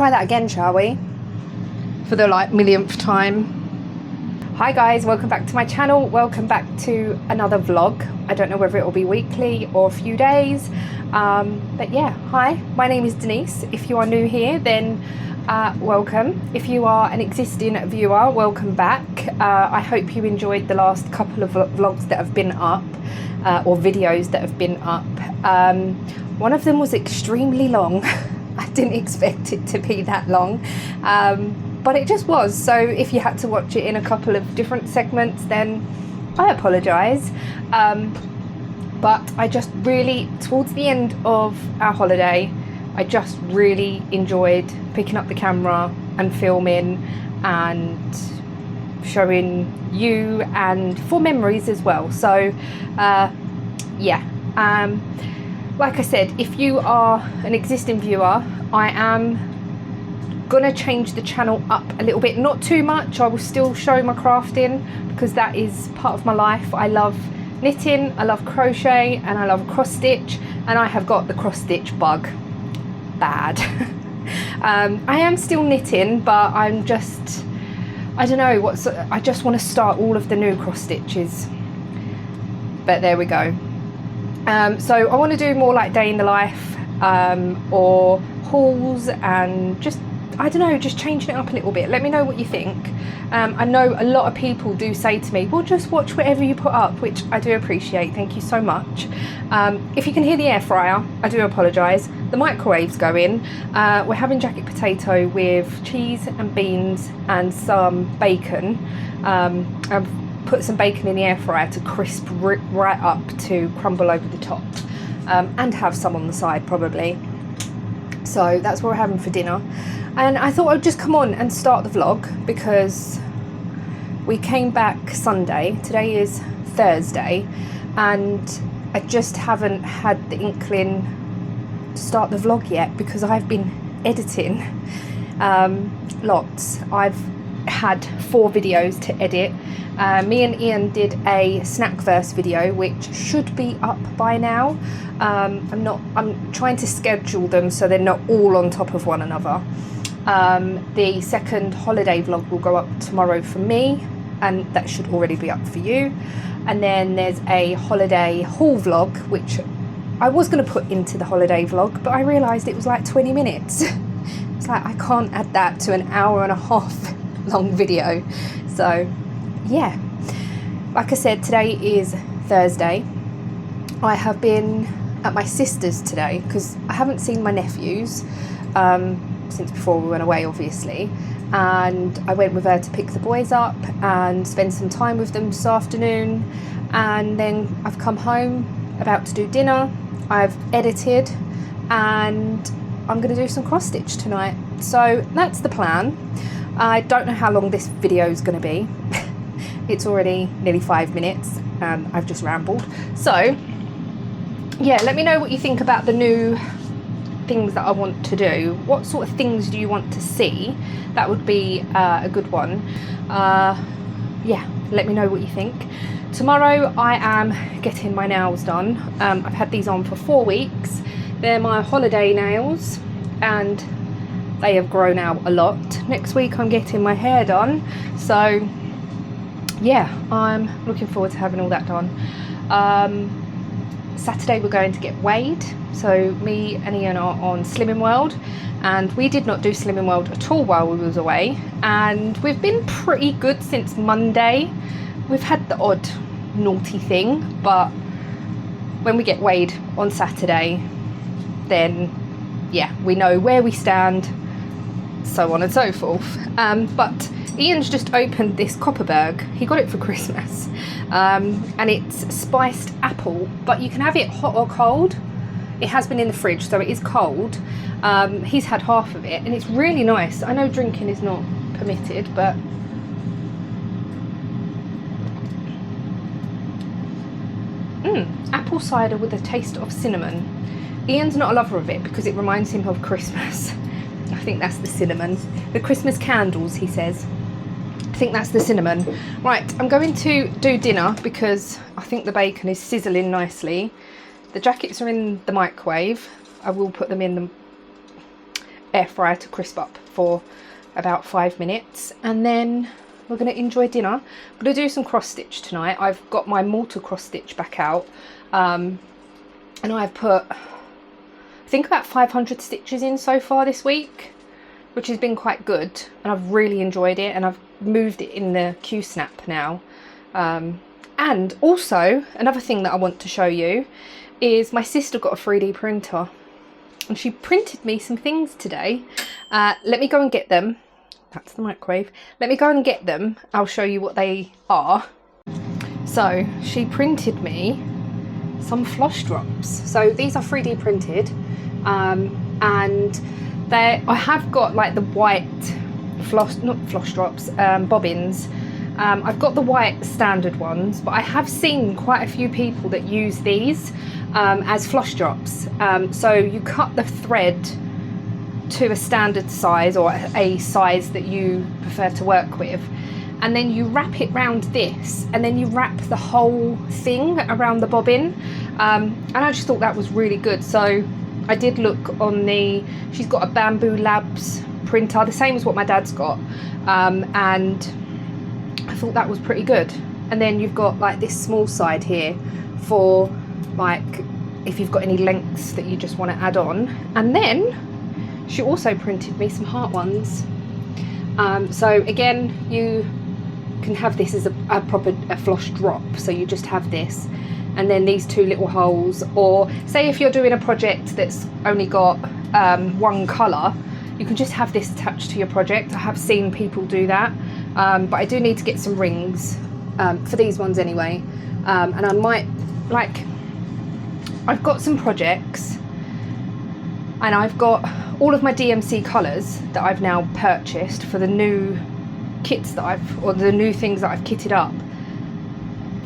try that again, shall we? For the like millionth time. Hi guys, welcome back to my channel. Welcome back to another vlog. I don't know whether it will be weekly or a few days. But yeah, hi, my name is Denise. If you are new here, then welcome. If you are an existing viewer, welcome back. I hope you enjoyed the last couple of vlogs that have been up, or videos that have been up. One of them was extremely long. I didn't expect it to be that long, but it just was. So if you had to watch it in a couple of different segments, then I apologise. But I just really, towards the end of our holiday, I just really enjoyed picking up the camera and filming and showing you, and for memories as well. So yeah, like I said, if you are an existing viewer, I am gonna change the channel up a little bit, not too much. I will still show my crafting because that is part of my life. I love knitting, I love crochet, and I love cross stitch, and I have got the cross stitch bug bad. I am still knitting, but I'm just, I don't know what's, I just want to start all of the new cross stitches, but there we go. So I want to do more like day in the life, or hauls, and just, I don't know, just changing it up a little bit. Let me know what you think. I know a lot of people do say to me, well, just watch whatever you put up, which I do appreciate. Thank you so much. If you can hear the air fryer, I do apologise. The microwave's going. We're having jacket potato with cheese and beans and some bacon. I've put some bacon in the air fryer to crisp right up to crumble over the top, and have some on the side probably. So that's what we're having for dinner. And I thought I'd just come on and start the vlog because we came back Sunday. Today is Thursday, and I just haven't had the inkling to start the vlog yet because I've been editing lots. I've had 4 videos to edit. Me and Ian did a Snackverse video which should be up by now. I'm trying to schedule them so they're not all on top of one another. The second holiday vlog will go up tomorrow for me, and that should already be up for you. And then there's a holiday haul vlog which I was going to put into the holiday vlog, but I realised it was like 20 minutes. It's like I can't add that to an hour and a half long video. So yeah, like I said, today is Thursday. I have been at my sister's today because I haven't seen my nephews since before we went away, obviously, and I went with her to pick the boys up and spend some time with them this afternoon. And then I've come home, about to do dinner. I've edited, and I'm going to do some cross stitch tonight. So that's the plan. I don't know how long this video is going to be. It's already nearly 5 minutes and I've just rambled. So yeah, let me know what you think about the new things that I want to do. What sort of things do you want to see? That would be a good one. Yeah, let me know what you think. Tomorrow I am getting my nails done. I've had these on for 4 weeks. They're my holiday nails and they have grown out a lot. Next week I'm getting my hair done. So yeah, I'm looking forward to having all that done. Saturday we're going to get weighed. So me and Ian are on Slimming World, and we did not do Slimming World at all while we was away, and we've been pretty good since Monday. We've had the odd naughty thing, but when we get weighed on Saturday, then yeah, we know where we stand, so on and so forth. But Ian's just opened this Copperberg. He got it for Christmas, and it's spiced apple, but you can have it hot or cold. It has been in the fridge, so it is cold. He's had half of it and it's really nice. I know drinking is not permitted, but apple cider with a taste of cinnamon. Ian's not a lover of it because it reminds him of Christmas. I think that's the cinnamon. The Christmas candles, he says. I think that's the cinnamon. Right, I'm going to do dinner because I think the bacon is sizzling nicely. The jackets are in the microwave. I will put them in air fryer to crisp up for about 5 minutes, and then we're going to enjoy dinner. I'm going to do some cross stitch tonight. I've got my mortar cross stitch back out, and I've put, I think, about 500 stitches in so far this week, which has been quite good, and I've really enjoyed it, and I've moved it in the Q-snap now. And also another thing that I want to show you is my sister got a 3D printer, and she printed me some things today. Let me go and get them. That's the microwave. Let me go and get them. I'll show you what they are. So she printed me some floss drops. So these are 3D printed, and I have got like the white floss drops, bobbins. I've got the white standard ones, but I have seen quite a few people that use these as floss drops. So you cut the thread to a standard size, or a size that you prefer to work with, and then you wrap it round this, and then you wrap the whole thing around the bobbin. And I just thought that was really good. So I did look on she's got a Bamboo Labs printer, the same as what my dad's got, and I thought that was pretty good. And then you've got like this small side here for like if you've got any lengths that you just want to add on. And then she also printed me some heart ones. So again, you can have this as a proper floss drop. So you just have this, and then these two little holes. Or say if you're doing a project that's only got one colour, you can just have this attached to your project. I have seen people do that, but I do need to get some rings for these ones anyway. And I might, like, I've got some projects, and I've got all of my DMC colours that I've now purchased for the new kits that or the new things that I've kitted up.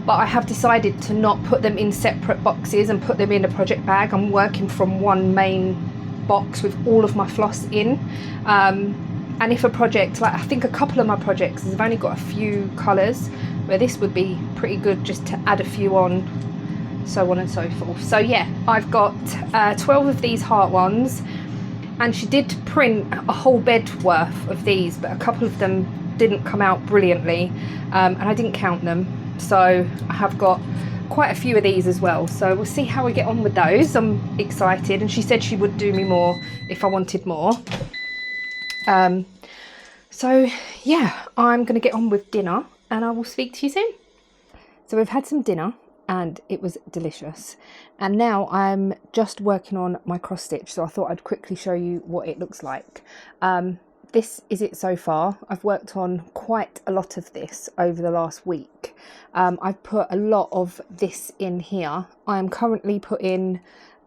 But I have decided to not put them in separate boxes and put them in a project bag. I'm working from one main box with all of my floss in. And if a project, like I think a couple of my projects have only got a few colours, where this would be pretty good just to add a few on, so on and so forth. So yeah, I've got 12 of these heart ones, and she did print a whole bed worth of these, but a couple of them didn't come out brilliantly, and I didn't count them. So I have got quite a few of these as well. So we'll see how we get on with those. I'm excited, and she said she would do me more if I wanted more. So yeah, I'm gonna get on with dinner, and I will speak to you soon. So we've had some dinner, and it was delicious, and now I'm just working on my cross stitch, so I thought I'd quickly show you what it looks like. This is it so far. I've worked on quite a lot of this over the last week. I've put a lot of this in here. I am currently filling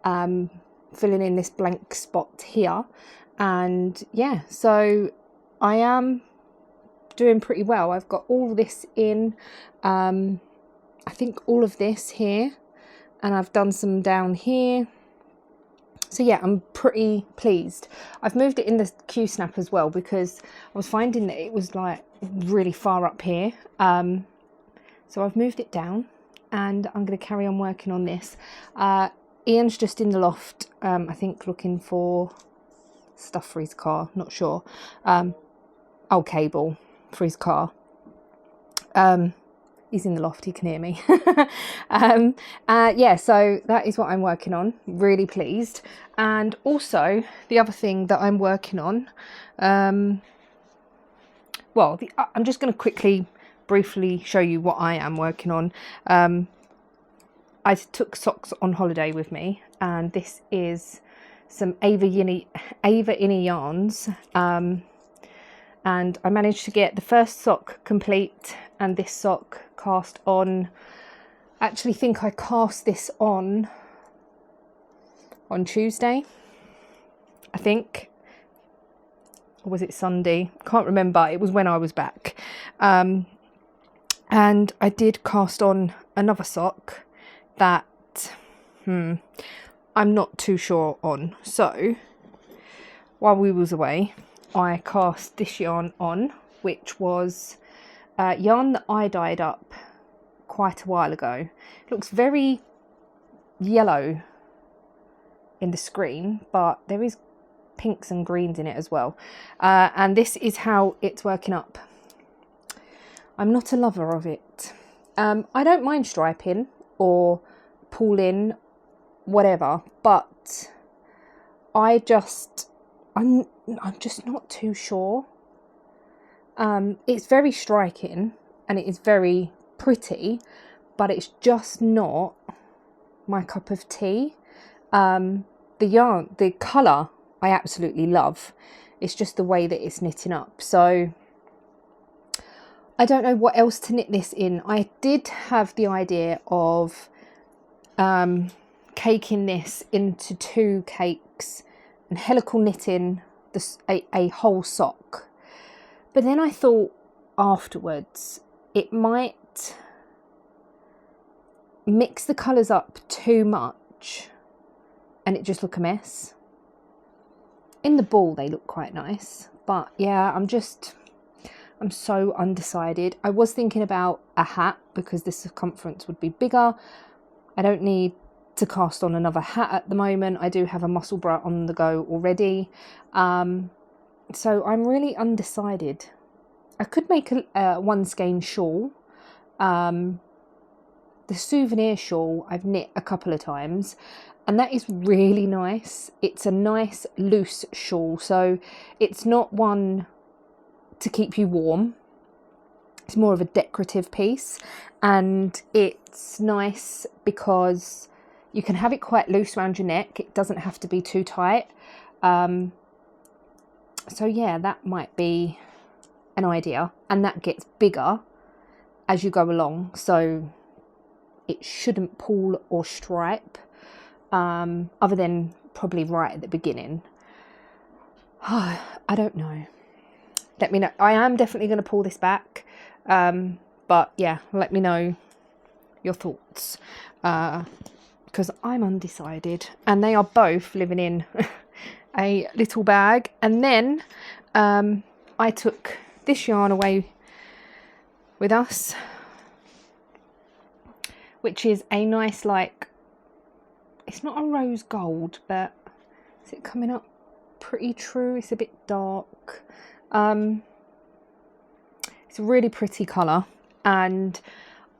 in this blank spot here, and yeah, so I am doing pretty well. I've got all this in, I think all of this here, and I've done some down here. So yeah, I'm pretty pleased. I've moved it in the Q-snap as well, because I was finding that it was like really far up here. So I've moved it down, and I'm going to carry on working on this. Ian's just in the loft, I think looking for stuff for his car, not sure. Cable for his car. He's in the loft, he can hear me. Yeah, so that is what I'm working on. Really pleased. And also the other thing that I'm working on, I'm just going to briefly show you what I am working on. I took socks on holiday with me, and this is some Ava Innie yarns, and I managed to get the first sock complete and this sock cast on. I actually think I cast this on Tuesday, I think, or was it Sunday? Can't remember. It was when I was back, and I did cast on another sock that I'm not too sure on. So while we was away, I cast this yarn on, which was yarn that I dyed up quite a while ago. It looks very yellow in the screen, but there is pinks and greens in it as well. And this is how it's working up. I'm not a lover of it. I don't mind striping or pulling, whatever, but I'm just not too sure. It's very striking and it is very pretty, but it's just not my cup of tea. The yarn, the colour, I absolutely love. It's just the way that it's knitting up. So I don't know what else to knit this in. I did have the idea of caking this into 2 cakes and helical knitting a whole sock. But then I thought afterwards it might mix the colours up too much and it just look a mess. In the ball they look quite nice, but yeah, I'm so undecided. I was thinking about a hat because the circumference would be bigger. I don't need to cast on another hat at the moment. I do have a muscle bra on the go already. So I'm really undecided. I could make a one skein shawl. The souvenir shawl I've knit a couple of times and that is really nice. It's a nice loose shawl, so it's not one to keep you warm. It's more of a decorative piece, and it's nice because you can have it quite loose around your neck. It doesn't have to be too tight. So yeah, that might be an idea, and that gets bigger as you go along, so it shouldn't pull or stripe, other than probably right at the beginning. I don't know. Let me know. I am definitely going to pull this back, but yeah, let me know your thoughts, because I'm undecided, and they are both living in a little bag. And then I took this yarn away with us, which is a nice, like, it's not a rose gold, but is it coming up pretty true? It's a bit dark. It's a really pretty colour, and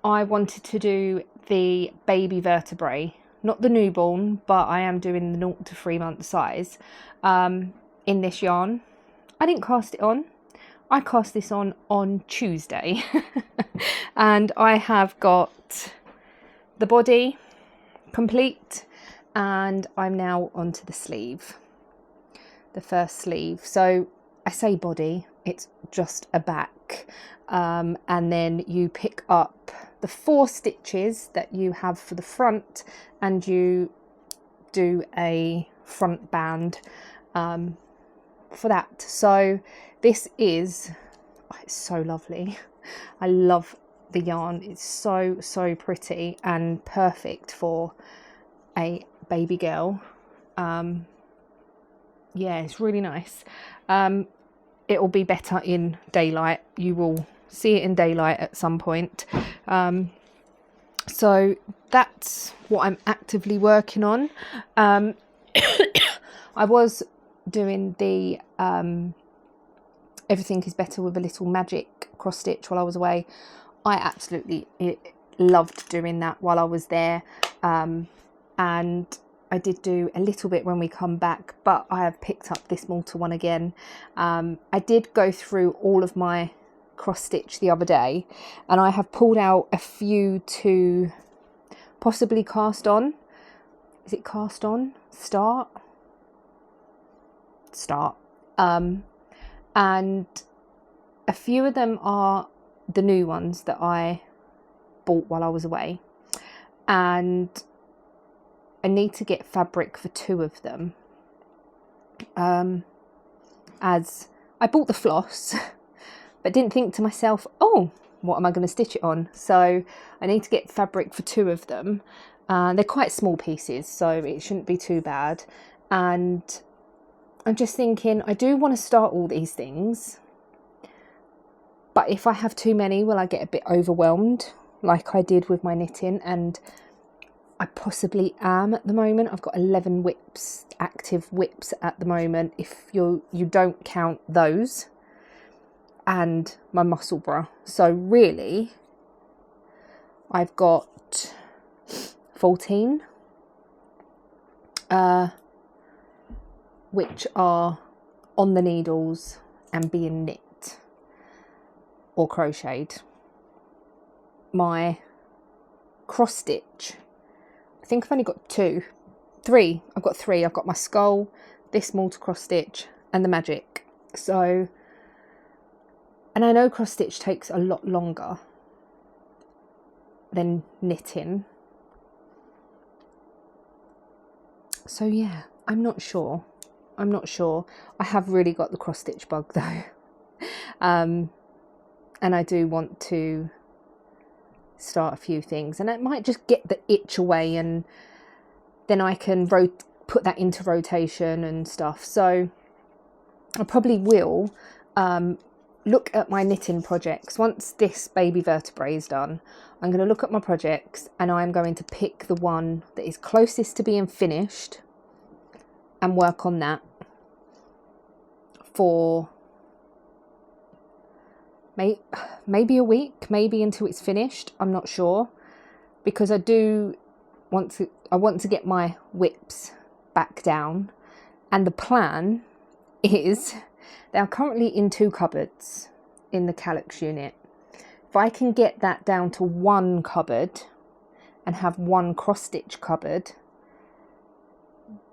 I wanted to do the baby vertebrae, not the newborn, but I am doing the 0 to 3 month size in this yarn. I didn't cast it on. I cast this on Tuesday and I have got the body complete, and I'm now onto the sleeve, the first sleeve. So I say body, it's just a back, and then you pick up the 4 stitches that you have for the front and you do a front band for that. So this is, oh, it's so lovely. I love the yarn. It's so pretty and perfect for a baby girl. Yeah, it's really nice. It will be better in daylight. You will see it in daylight at some point. So that's what I'm actively working on. I was doing the Everything is Better with a Little Magic cross stitch while I was away. I absolutely loved doing that while I was there, and I did do a little bit when we come back, but I have picked up this Malta one again. I did go through all of my cross stitch the other day, and I have pulled out a few to possibly cast on. Is it cast on? Start. And a few of them are the new ones that I bought while I was away, and I need to get fabric for 2 of them, as I bought the floss but didn't think to myself, oh, what am I going to stitch it on? So I need to get fabric for 2 of them. They're quite small pieces, so it shouldn't be too bad. And I'm just thinking, I do want to start all these things, but if I have too many, will I get a bit overwhelmed like I did with my knitting? And I possibly am at the moment. I've got 11 whips, active whips at the moment, if you don't count those, and my muscle bra. So really, I've got 14, which are on the needles and being knit or crocheted. My cross stitch, I think I've only got three. I've got three. I've got my skull, this mortar cross stitch, and the magic. So, and I know cross stitch takes a lot longer than knitting. So yeah, I'm not sure. I have really got the cross stitch bug though. And I do want to start a few things, and it might just get the itch away, and then I can put that into rotation and stuff. So I probably will look at my knitting projects. Once this baby vertebrae is done, I'm going to look at my projects, and I'm going to pick the one that is closest to being finished and work on that for maybe a week, maybe until it's finished. I'm not sure, because I want to get my whips back down, and the plan is they are currently in 2 cupboards in the Calyx unit. If I can get that down to 1 cupboard and have 1 cross stitch cupboard,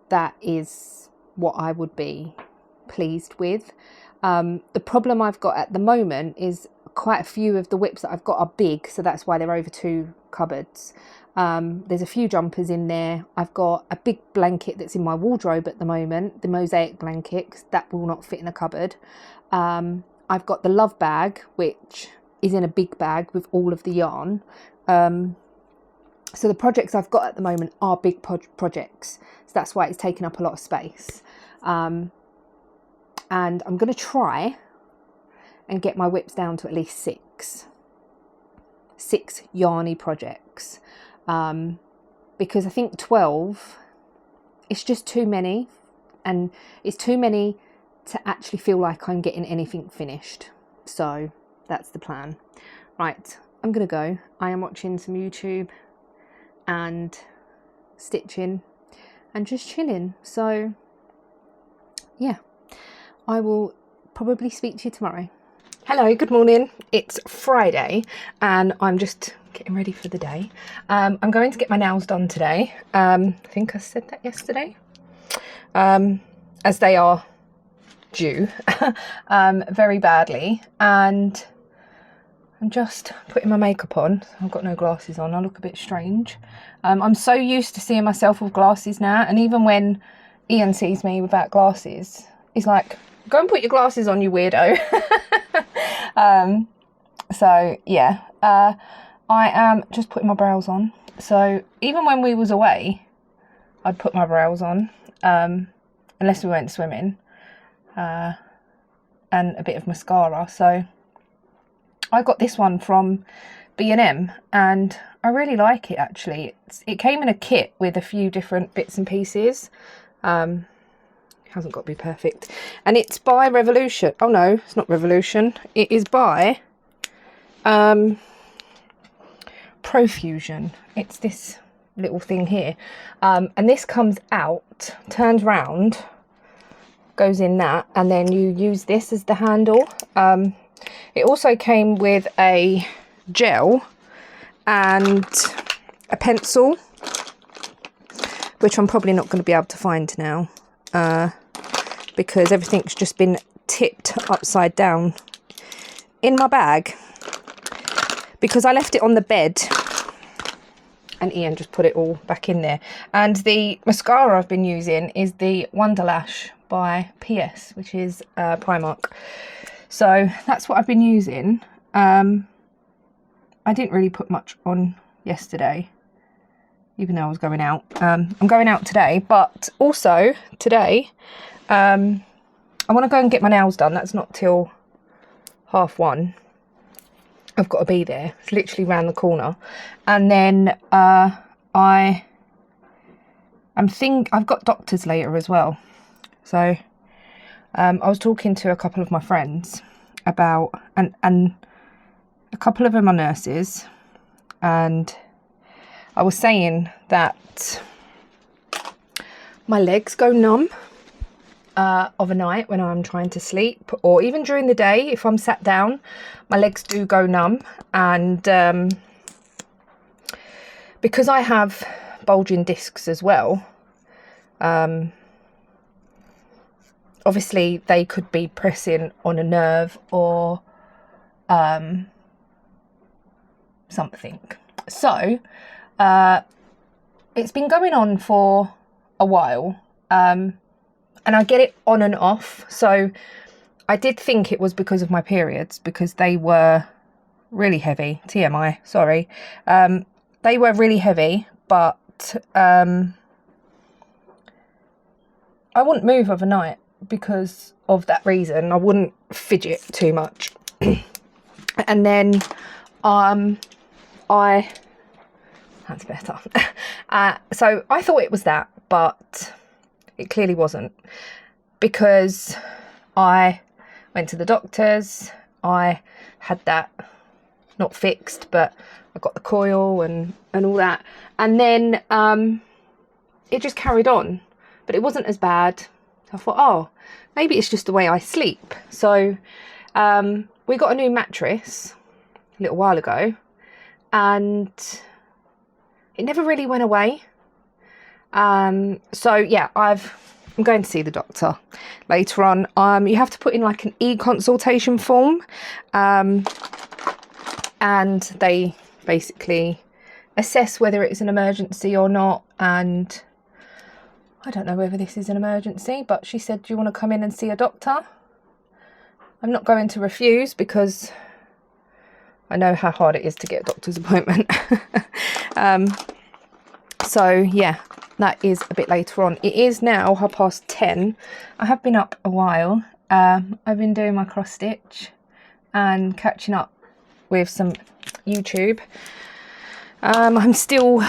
that is what I would be pleased with. The problem I've got at the moment is quite a few of the whips that I've got are big, so that's why they're over 2 cupboards. There's a few jumpers in there. I've got a big blanket that's in my wardrobe at the moment, the mosaic blanket, 'cause that will not fit in a cupboard. I've got the love bag, which is in a big bag with all of the yarn. So the projects I've got at the moment are big projects, so that's why it's taken up a lot of space. And I'm going to try and get my whips down to at least 6 yarny projects, because I think 12 it's just too many, and it's too many to actually feel like I'm getting anything finished. So that's the plan. Right, I'm gonna go. I am watching some YouTube and stitching and just chilling. So yeah, I will probably speak to you tomorrow. Hello, good morning. It's Friday and I'm just getting ready for the day. I'm going to get my nails done today. I think I said that yesterday. As they are due very badly, and I'm just putting my makeup on. I've got no glasses on. I look a bit strange. I'm so used to seeing myself with glasses now, and even when Ian sees me without glasses, he's like, go and put your glasses on, you weirdo. So yeah, I am just putting my brows on. So even when we was away, I'd put my brows on, unless we went swimming, and a bit of mascara. So I got this one from B&M and I really like it actually. It came in a kit with a few different bits and pieces. Hasn't got to be perfect. And it's by Revolution. Oh no, it's not Revolution. It is by Profusion. It's this little thing here. And this comes out, turns round, goes in that, and then you use this as the handle. It also came with a gel and a pencil, which I'm probably not going to be able to find now, because everything's just been tipped upside down in my bag, because I left it on the bed and Ian just put it all back in there. And the mascara I've been using is the Wonderlash by PS, which is Primark. So that's what I've been using. I didn't really put much on yesterday, even though I was going out. I'm going out today, but also today I want to go and get my nails done. That's not till 1:30. I've got to be there. It's literally round the corner. And then I I've got doctors later as well. So I was talking to a couple of my friends about, and a couple of them are nurses, and I was saying that my legs go numb of a night when I'm trying to sleep, or even during the day if I'm sat down, my legs do go numb. And because I have bulging discs as well, obviously they could be pressing on a nerve or something. So it's been going on for a while, and I get it on and off. So I did think it was because of my periods, because they were really heavy. TMI, sorry. They were really heavy, but I wouldn't move overnight because of that reason. I wouldn't fidget too much. And then that's better. So I thought it was that, but it clearly wasn't, because I went to the doctors. I had that not fixed, but I got the coil and all that, and then it just carried on, but it wasn't as bad. So I thought, oh, maybe it's just the way I sleep. So we got a new mattress a little while ago, and it never really went away. So yeah, I'm going to see the doctor later on. You have to put in like an e-consultation form, and they basically assess whether it's an emergency or not. And I don't know whether this is an emergency, but she said, do you want to come in and see a doctor? I'm not going to refuse, because I know how hard it is to get a doctor's appointment. So yeah, that is a bit later on. It is now 10:30. I have been up a while. I've been doing my cross stitch and catching up with some YouTube. I'm still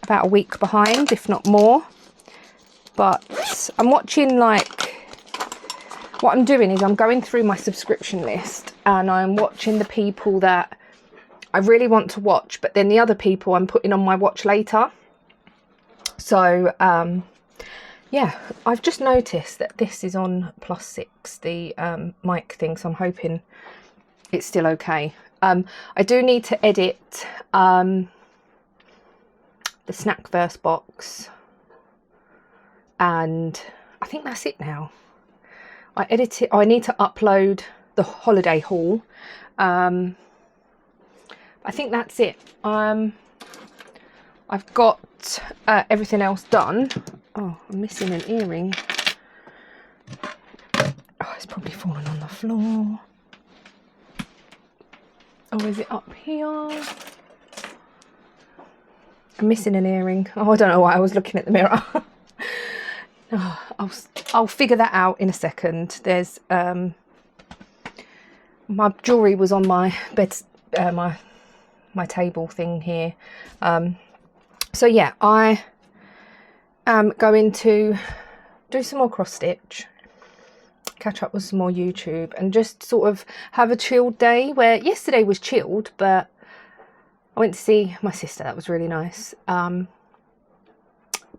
about a week behind, if not more, but I'm watching, like, what I'm doing is I'm going through my subscription list and I'm watching the people that I really want to watch, but then the other people I'm putting on my watch later. So yeah, I've just noticed that this is on +6, the mic thing, so I'm hoping it's still okay. I do need to edit the snack verse box, and I think that's it now. I edit it. I need to upload the holiday haul. I think that's it. I've got everything else done. Oh, I'm missing an earring. Oh, it's probably fallen on the floor. Oh, is it up here? I'm missing an earring. Oh, I don't know why I was looking at the mirror. Oh, I'll figure that out in a second. There's my jewellery was on my bed, my table thing here. So yeah, I am going to do some more cross stitch, catch up with some more YouTube, and just sort of have a chilled day, where yesterday was chilled, but I went to see my sister. That was really nice.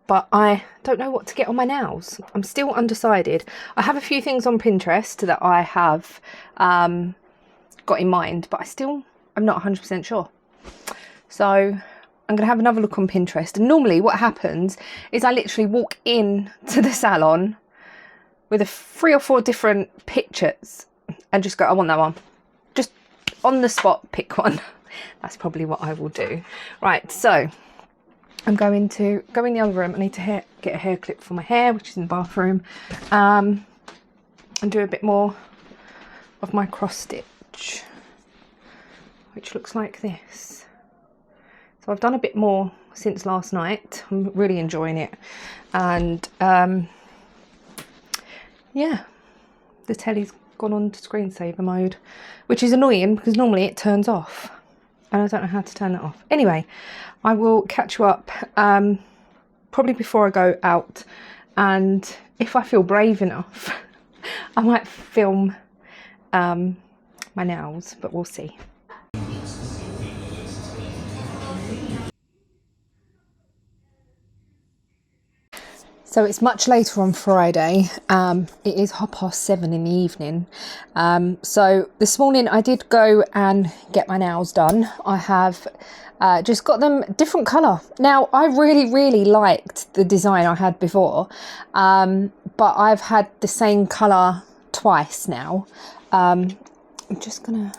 But I don't know what to get on my nails. I'm still undecided. I have a few things on Pinterest that I have got in mind, but I'm not 100% sure. So I'm going to have another look on Pinterest. And normally what happens is I literally walk in to the salon with 3 or 4 different pictures and just go, I want that one. Just on the spot, pick one. That's probably what I will do. Right, so I'm going to go in the other room. I need to get a hair clip for my hair, which is in the bathroom, and do a bit more of my cross stitch, which looks like this. So I've done a bit more since last night. I'm really enjoying it. And yeah, the telly's gone on to screensaver mode, which is annoying because normally it turns off and I don't know how to turn it off. Anyway, I will catch you up probably before I go out, and if I feel brave enough, I might film my nails, but we'll see. So it's much later on Friday. It is 7:30 in the evening. So this morning I did go and get my nails done. I have just got them different colour. Now I really liked the design I had before, but I've had the same colour twice now. I'm just gonna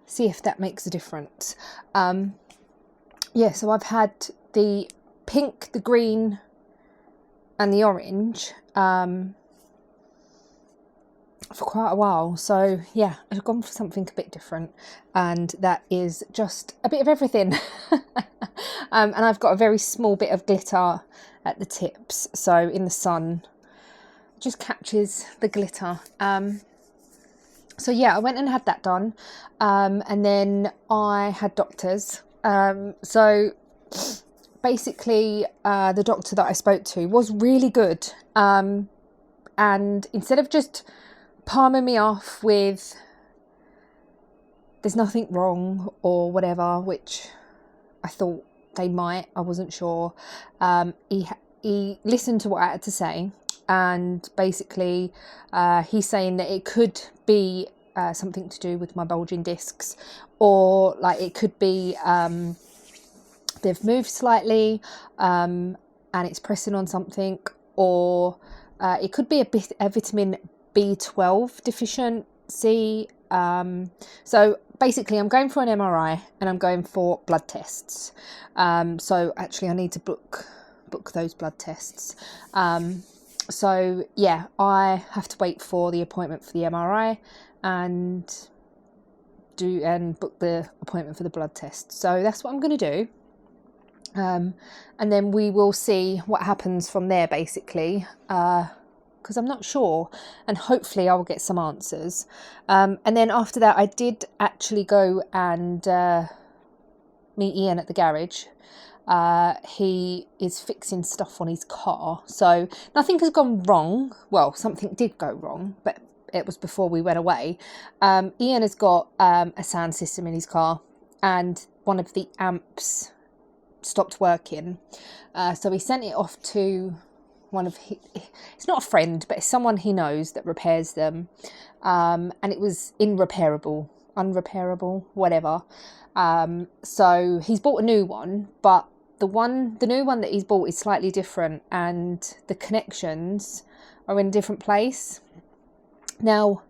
see if that makes a difference. Yeah, so I've had the pink, the green and the orange for quite a while. So yeah, I've gone for something a bit different, and that is just a bit of everything. And I've got a very small bit of glitter at the tips, so in the sun it just catches the glitter. So yeah, I went and had that done, and then I had doctors. So basically the doctor that I spoke to was really good, and instead of just palming me off with there's nothing wrong or whatever, which I thought they might, I wasn't sure, he listened to what I had to say, and basically he's saying that it could be something to do with my bulging discs, or like it could be they've moved slightly and it's pressing on something, or it could be a vitamin B12 deficiency. So basically I'm going for an MRI and I'm going for blood tests. So actually I need to book those blood tests. So yeah, I have to wait for the appointment for the MRI and book the appointment for the blood test. So that's what I'm going to do. And then we will see what happens from there, basically, because I'm not sure, and hopefully I will get some answers. And then after that I did actually go and meet Ian at the garage. He is fixing stuff on his car, so nothing has gone wrong. Well, something did go wrong, but it was before we went away. Ian has got a sound system in his car, and one of the amps stopped working, so he sent it off to one of it's not a friend, but it's someone he knows that repairs them, and it was unrepairable, whatever. So he's bought a new one, but the new one that he's bought is slightly different, and the connections are in a different place. Now,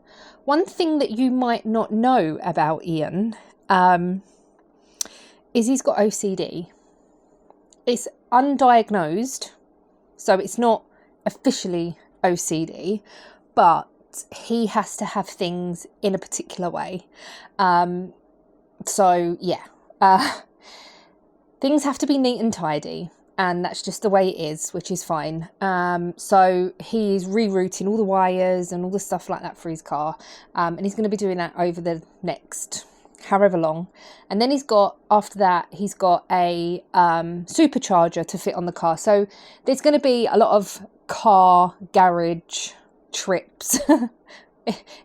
one thing that you might not know about Ian is he's got OCD. It's undiagnosed, so it's not officially OCD, but he has to have things in a particular way. So yeah, things have to be neat and tidy, and that's just the way it is, which is fine. So he's rerouting all the wires and all the stuff like that for his car, and he's going to be doing that over the next however long. And then after that he's got a supercharger to fit on the car, so there's going to be a lot of car garage trips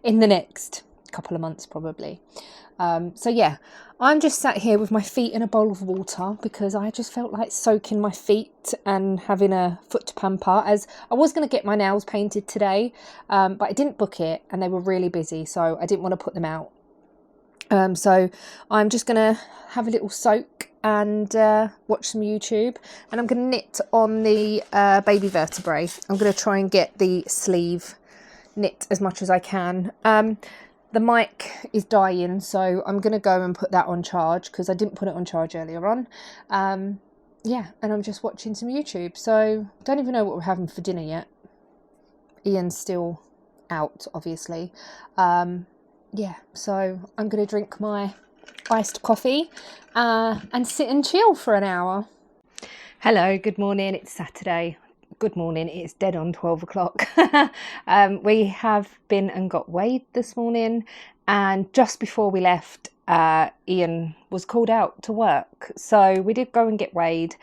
in the next couple of months probably. So yeah, I'm just sat here with my feet in a bowl of water because I just felt like soaking my feet and having a foot pamper, as I was going to get my nails painted today, but I didn't book it and they were really busy, so I didn't want to put them out. So I'm just going to have a little soak and watch some YouTube, and I'm going to knit on the baby vertebrae. I'm going to try and get the sleeve knit as much as I can. The mic is dying, so I'm going to go and put that on charge because I didn't put it on charge earlier on. Yeah, and I'm just watching some YouTube, so don't even know what we're having for dinner yet. Ian's still out, obviously. Yeah, so I'm going to drink my iced coffee and sit and chill for an hour. Hello, good morning. It's Saturday. Good morning. It's dead on 12 o'clock. We have been and got weighed this morning, and just before we left, Ian was called out to work, so we did go and get weighed.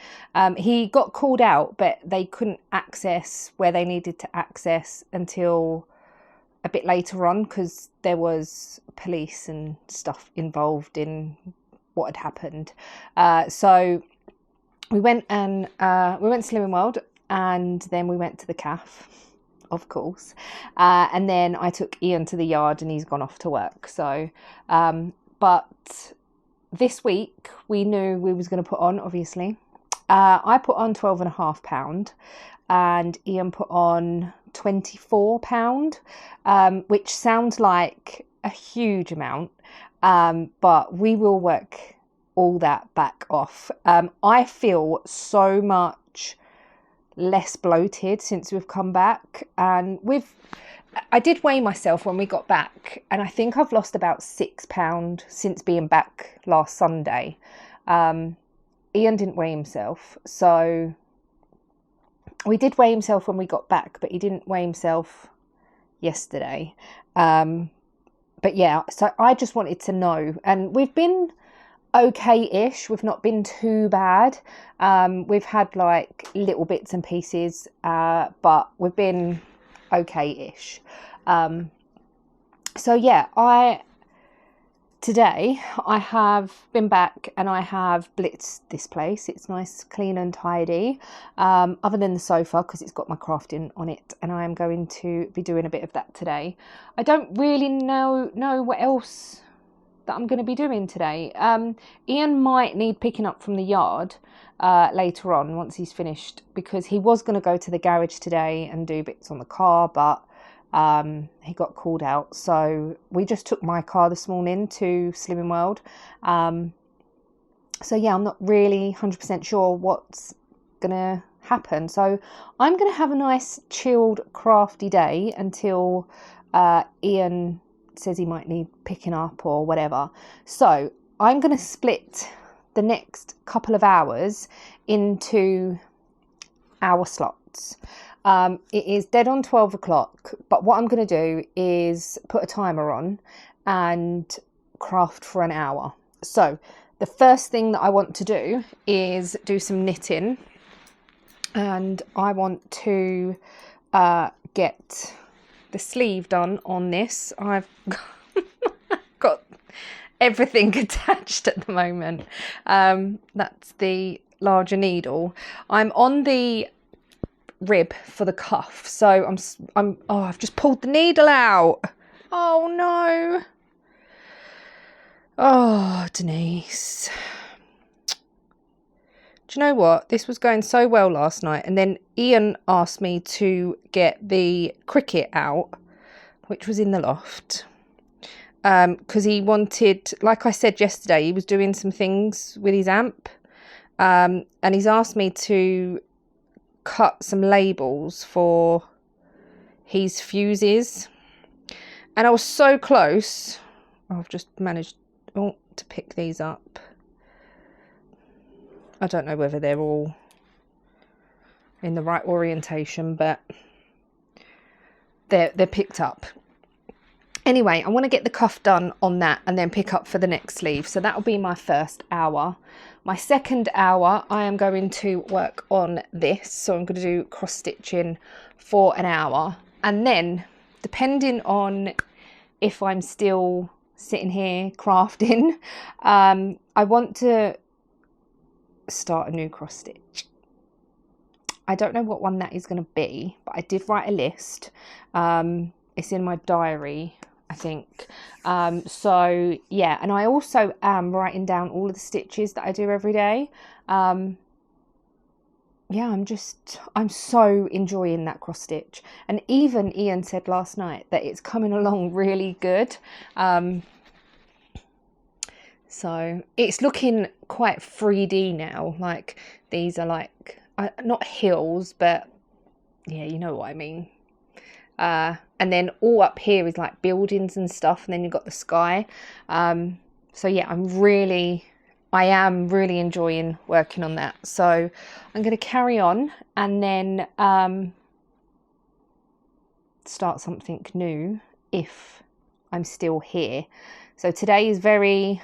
He got called out, but they couldn't access where they needed to access until a bit later on, because there was police and stuff involved in what had happened. So we went to Slimming World, and then we went to the calf, of course, and then I took Ian to the yard, and he's gone off to work. So but this week we knew we was going to put on, obviously. I put on 12.5 pound, and Ian put on 24 pound, which sounds like a huge amount, but we will work all that back off. I feel so much less bloated since we've come back, and I did weigh myself when we got back, and I think I've lost about 6 pound since being back last Sunday. Ian didn't weigh himself, so we did weigh himself when we got back, but he didn't weigh himself yesterday. But yeah, so I just wanted to know, and we've been okay-ish. We've not been too bad. We've had like little bits and pieces, but we've been okay-ish. So yeah, today I have been back and I have blitzed this place. It's nice, clean and tidy, other than the sofa, because it's got my crafting on it, and I am going to be doing a bit of that today. I don't really know what else that I'm going to be doing today. Ian might need picking up from the yard later on once he's finished, because he was going to go to the garage today and do bits on the car, but he got called out, so we just took my car this morning to Slimming World. So yeah, I'm not really 100% sure what's gonna happen, so I'm gonna have a nice chilled crafty day until Ian says he might need picking up or whatever. So I'm gonna split the next couple of hours into hour slots. It is dead on 12 o'clock, but what I'm going to do is put a timer on and craft for an hour. So the first thing that I want to do is do some knitting, and I want to get the sleeve done on this. I've got everything attached at the moment. That's the larger needle. I'm on the rib for the cuff, so I've just pulled the needle out. Oh no. Oh, Denise, do you know what, this was going so well last night, and then Ian asked me to get the cricket out, which was in the loft, because he wanted, like I said yesterday, he was doing some things with his amp, and he's asked me to cut some labels for his fuses, and I was so close. I've just managed to pick these up. I don't know whether they're all in the right orientation, but they're picked up. Anyway, I want to get the cuff done on that and then pick up for the next sleeve. So that'll be my first hour. My second hour, I am going to work on this. So I'm going to do cross stitching for an hour. And then, depending on if I'm still sitting here crafting, I want to start a new cross stitch. I don't know what one that is going to be, but I did write a list. It's in my diary, I think. So yeah, and I also am writing down all of the stitches that I do every day. Yeah, I'm so enjoying that cross stitch, and even Ian said last night that it's coming along really good. So it's looking quite 3D now, like these are like not hills, but yeah, you know what I mean. And then all up here is like buildings and stuff, and then you've got the sky. So yeah, I am really enjoying working on that. So I'm going to carry on and then start something new if I'm still here. So today is very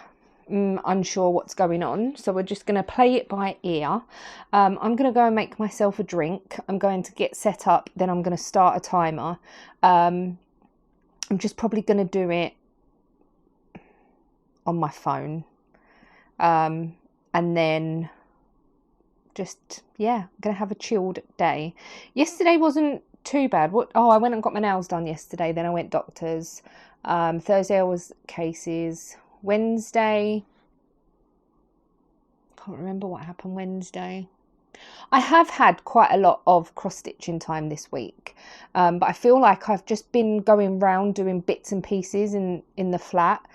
unsure what's going on, so we're just going to play it by ear. I'm going to go and make myself a drink. I'm going to get set up, then I'm going to start a timer. I'm just probably going to do it on my phone, and then just, yeah, I'm gonna have a chilled day. Yesterday wasn't too bad. I went and got my nails done yesterday, then I went doctors. Thursday I was cases. Wednesday, can't remember what happened Wednesday. I have had quite a lot of cross-stitching time this week, but I feel like I've just been going round doing bits and pieces in the flat,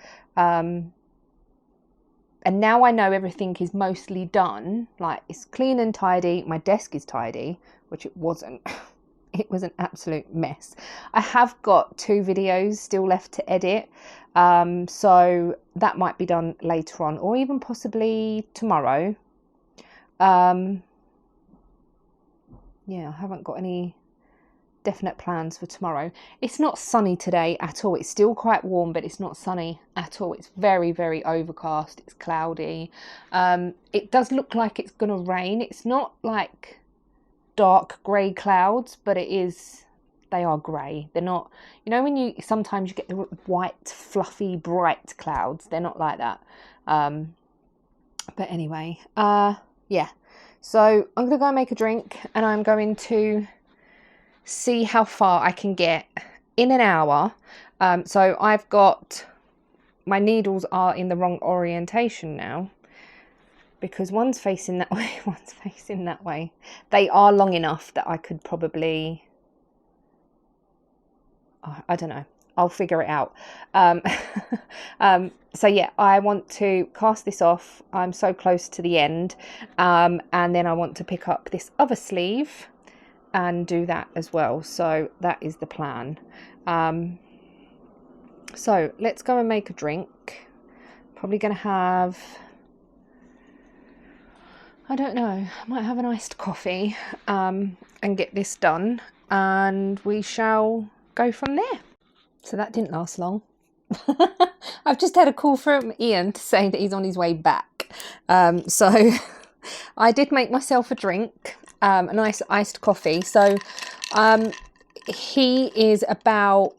and now I know everything is mostly done. Like, it's clean and tidy. My desk is tidy, which it wasn't. It was an absolute mess. I have got 2 videos still left to edit, so that might be done later on, or even possibly tomorrow. Yeah, I haven't got any definite plans for tomorrow. It's not sunny today at all. It's still quite warm, but it's not sunny at all. It's very, very overcast. It's cloudy. It does look like it's gonna rain. It's not like dark grey clouds, but they are grey. They're not, you know, when sometimes you get the white, fluffy, bright clouds. They're not like that. But anyway, yeah. So I'm gonna go and make a drink, and I'm going to see how far I can get in an hour. So I've got, my needles are in the wrong orientation now, because one's facing that way, one's facing that way. They are long enough that I could probably, I don't know, I'll figure it out. So yeah, I want to cast this off. I'm so close to the end, and then I want to pick up this other sleeve and do that as well. So that is the plan. So let's go and make a drink. Probably gonna have, I don't know, I might have an iced coffee, and get this done, and we shall go from there. So that didn't last long. I've just had a call from Ian to say that he's on his way back. So I did make myself a drink, a nice iced coffee. So he is about,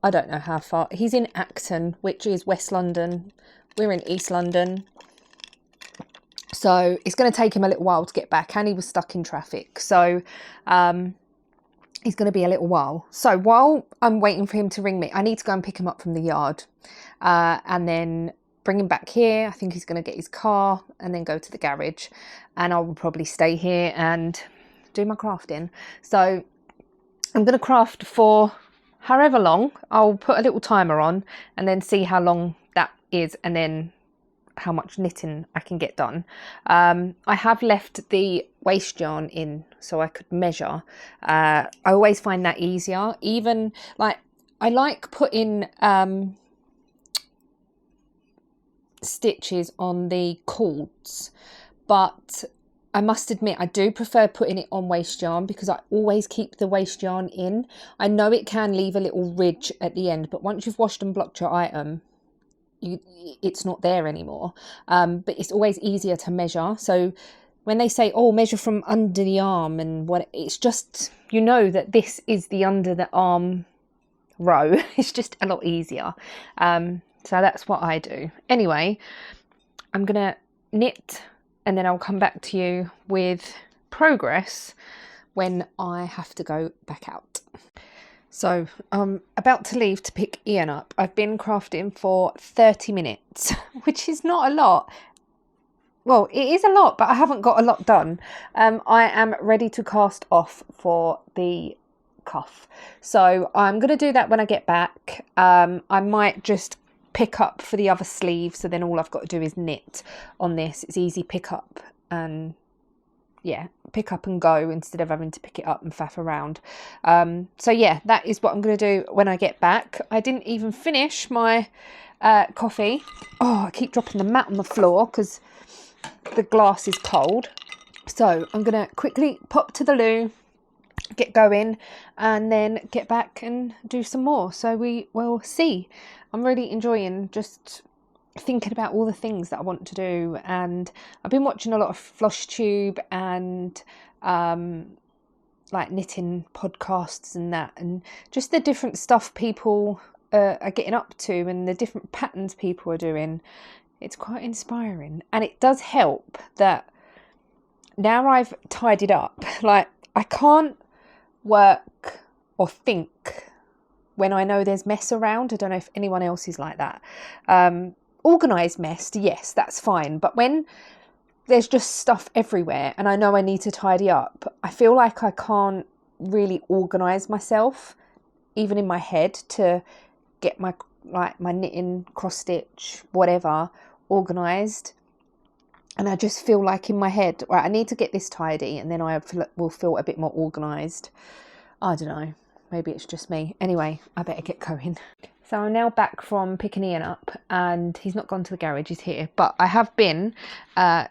I don't know how far, he's in Acton, which is West London. We're in East London. So it's going to take him a little while to get back, and he was stuck in traffic. So it's going to be a little while. So while I'm waiting for him to ring me, I need to go and pick him up from the yard, and then bring him back here. I think he's going to get his car and then go to the garage, and I will probably stay here and do my crafting. So I'm going to craft for however long. I'll put a little timer on and then see how long that is, and then how much knitting I can get done. I have left the waste yarn in so I could measure. I always find that easier. Even like, I like putting stitches on the cords, but I must admit I do prefer putting it on waste yarn, because I always keep the waste yarn in. I know it can leave a little ridge at the end, but once you've washed and blocked your item, it's not there anymore. But it's always easier to measure. So when they say, oh, measure from under the arm, and what, it's just, you know that this is the under the arm row. It's just a lot easier. So that's what I do. Anyway, I'm gonna knit, and then I'll come back to you with progress when I have to go back out. So I'm about to leave to pick Ian up. I've been crafting for 30 minutes, which is not a lot. Well, it is a lot, but I haven't got a lot done. I am ready to cast off for the cuff. So I'm going to do that when I get back. I might just pick up for the other sleeve, so then all I've got to do is knit on this. It's easy pick up, and yeah, pick up and go instead of having to pick it up and faff around. So yeah, that is what I'm going to do when I get back. I didn't even finish my coffee. Oh, I keep dropping the mat on the floor because the glass is cold. So I'm going to quickly pop to the loo, get going and then get back and do some more. So we will see. I'm really enjoying just thinking about all the things that I want to do, and I've been watching a lot of floss tube and like knitting podcasts and that, and just the different stuff people are getting up to and the different patterns people are doing. It's quite inspiring, and it does help that now I've tidied up, like I can't work or think when I know there's mess around. I don't know if anyone else is like that. Organised mess, yes, that's fine. But when there's just stuff everywhere and I know I need to tidy up, I feel like I can't really organise myself, even in my head, to get my knitting, cross stitch, whatever, organised. And I just feel like in my head, right, I need to get this tidy, and then I will feel a bit more organised. I don't know. Maybe it's just me. Anyway, I better get going. So I'm now back from picking Ian up, and he's not gone to the garage, he's here. But I have been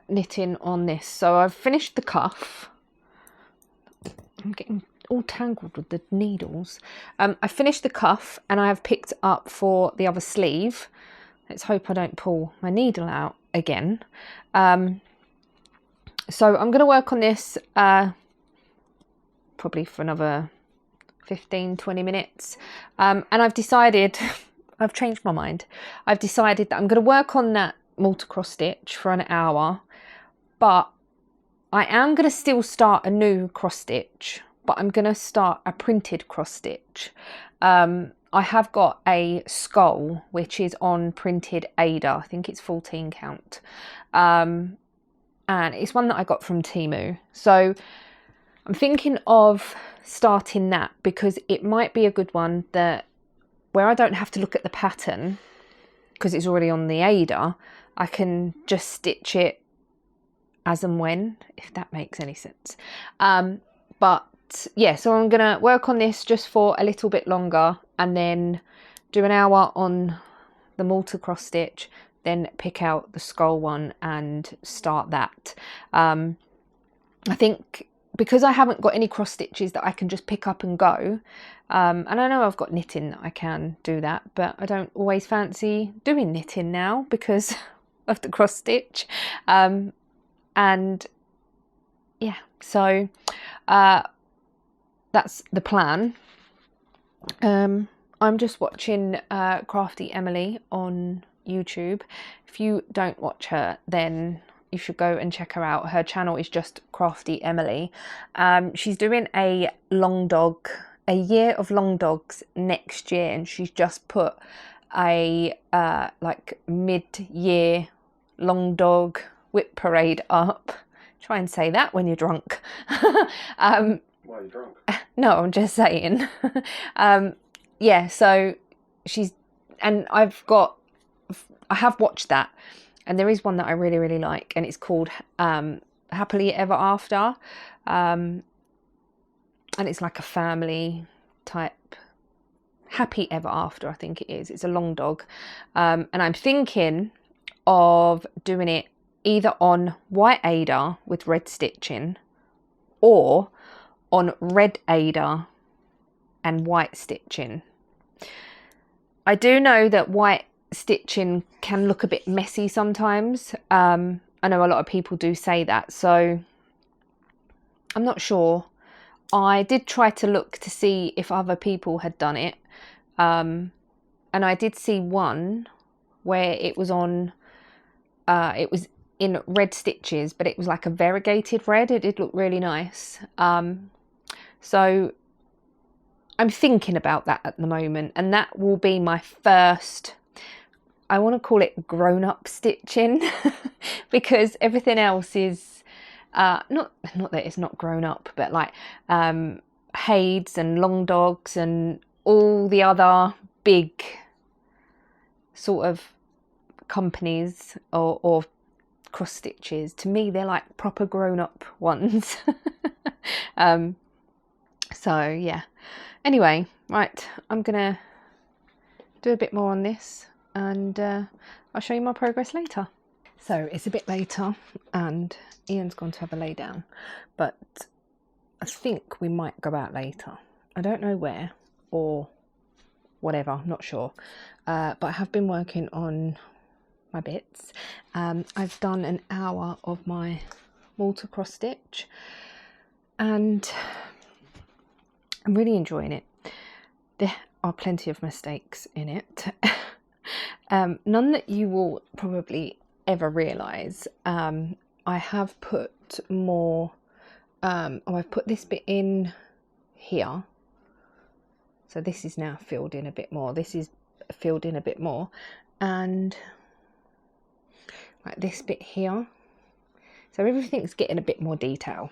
knitting on this. So I've finished the cuff. I'm getting all tangled with the needles. I finished the cuff, and I have picked up for the other sleeve. Let's hope I don't pull my needle out again. So I'm going to work on this probably for another 15-20 minutes, and I've decided I've changed my mind. I've decided that I'm going to work on that multi-cross stitch for an hour, but I am going to still start a new cross stitch, but I'm going to start a printed cross stitch. I have got a skull which is on printed Ada. I think it's 14 count, and it's one that I got from Temu. So I'm thinking of starting that because it might be a good one that where I don't have to look at the pattern because it's already on the Ada. I can just stitch it as and when, if that makes any sense. But yeah, so I'm gonna work on this just for a little bit longer and then do an hour on the multi-cross stitch, then pick out the skull one and start that. I think because I haven't got any cross stitches that I can just pick up and go, and I know I've got knitting that I can do that, but I don't always fancy doing knitting now because of the cross stitch. And yeah, so that's the plan. I'm just watching Crafty Emily on YouTube. If you don't watch her, then you should go and check her out. Her channel is just Crafty Emily. She's doing a year of long dogs next year, and she's just put a like mid-year long dog whip parade up. Try and say that when you're drunk. Why are you drunk? No, I'm just saying. Yeah, so she's, and I have watched that, and there is one that I really, really like, and it's called Happily Ever After. And it's like a family type, Happy Ever After, I think it is. It's a long dog. And I'm thinking of doing it either on white Ada with red stitching or on red Ada and white stitching. I do know that white stitching can look a bit messy sometimes. I know a lot of people do say that, so I'm not sure. I did try to look to see if other people had done it, and I did see one where it was on, it was in red stitches, but it was like a variegated red. It did look really nice. So I'm thinking about that at the moment, and that will be my first, I want to call it grown-up stitching because everything else is not that it's not grown up, but like Hades and long dogs and all the other big sort of companies or cross stitches, to me they're like proper grown-up ones. So yeah, anyway, right, I'm gonna do a bit more on this, and I'll show you my progress later. So it's a bit later and Ian's gone to have a lay down, but I think we might go out later. I don't know where or whatever, I'm not sure. But I have been working on my bits. I've done an hour of my mortar cross stitch and I'm really enjoying it. There are plenty of mistakes in it. None that you will probably ever realise. I have put more, I've put this bit in here. So this is now filled in a bit more. This is filled in a bit more. And like this bit here. So everything's getting a bit more detail.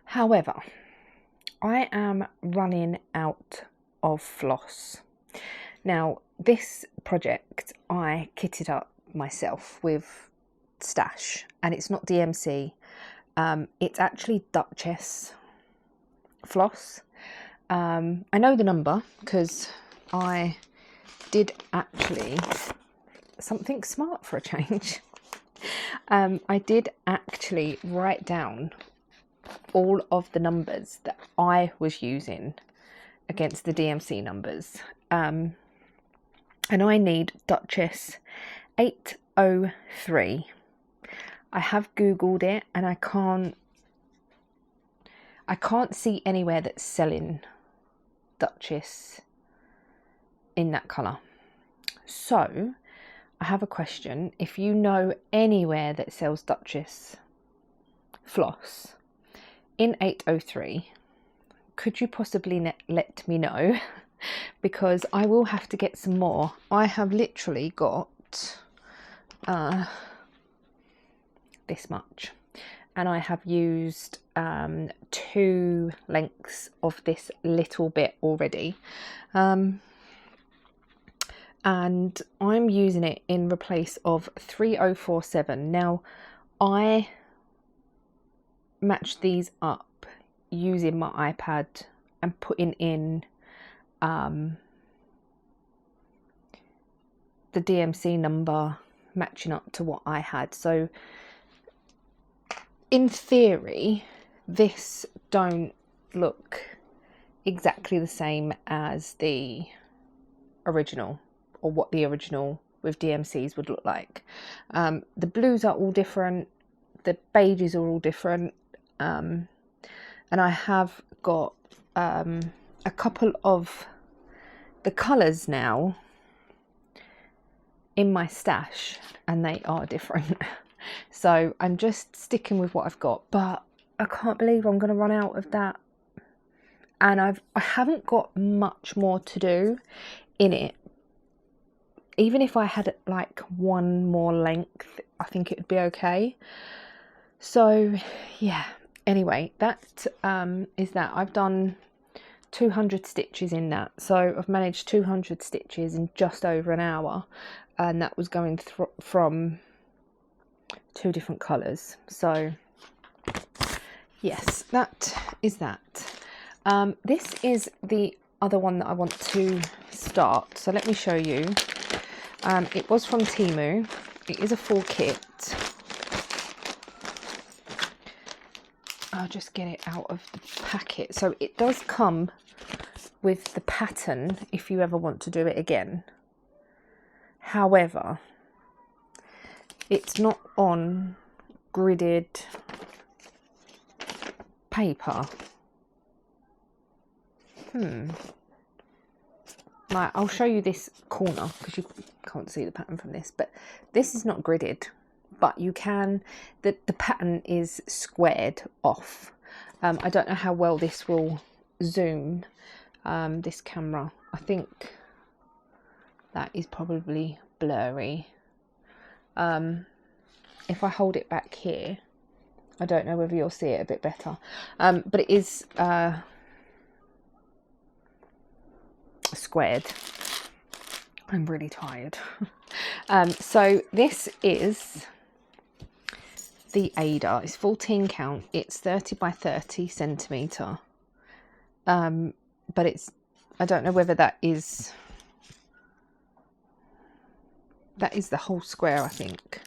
However, I am running out of floss. Now, this project I kitted up myself with Stash, and it's not DMC. It's actually Duchess floss. I know the number because I did actually something smart for a change. I did actually write down all of the numbers that I was using against the DMC numbers. And I need Duchess 803. I have Googled it and I can't see anywhere that's selling Duchess in that colour. So I have a question. If you know anywhere that sells Duchess floss in 803, could you possibly let me know? Because I will have to get some more. I have literally got this much, and I have used 2 lengths of this little bit already, and I'm using it in replace of 3047. Now I matched these up using my iPad and putting in the DMC number matching up to what I had. So in theory this don't look exactly the same as the original, or what the original with DMCs would look like. The blues are all different, the beiges are all different, and I have got a couple of the colours now in my stash and they are different. So I'm just sticking with what I've got, but I can't believe I'm going to run out of that. And I haven't got much more to do in it. Even if I had like one more length, I think it would be okay. So yeah, anyway, that is that. I've done 200 stitches in that, so I've managed 200 stitches in just over an hour, and that was going from 2 different colours. So yes, that is that. This is the other one that I want to start, so let me show you. It was from Temu. It is a full kit. I'll just get it out of the packet. So it does come with the pattern if you ever want to do it again. However, it's not on gridded paper. Like, I'll show you this corner because you can't see the pattern from this, but this is not gridded, but you can, the pattern is squared off. I don't know how well this will zoom, this camera. I think that is probably blurry. If I hold it back here, I don't know whether you'll see it a bit better, but it is squared. I'm really tired. So this is the Ada. It's 14 count. It's 30 by 30 centimetre. But it's, I don't know whether that is the whole square, I think.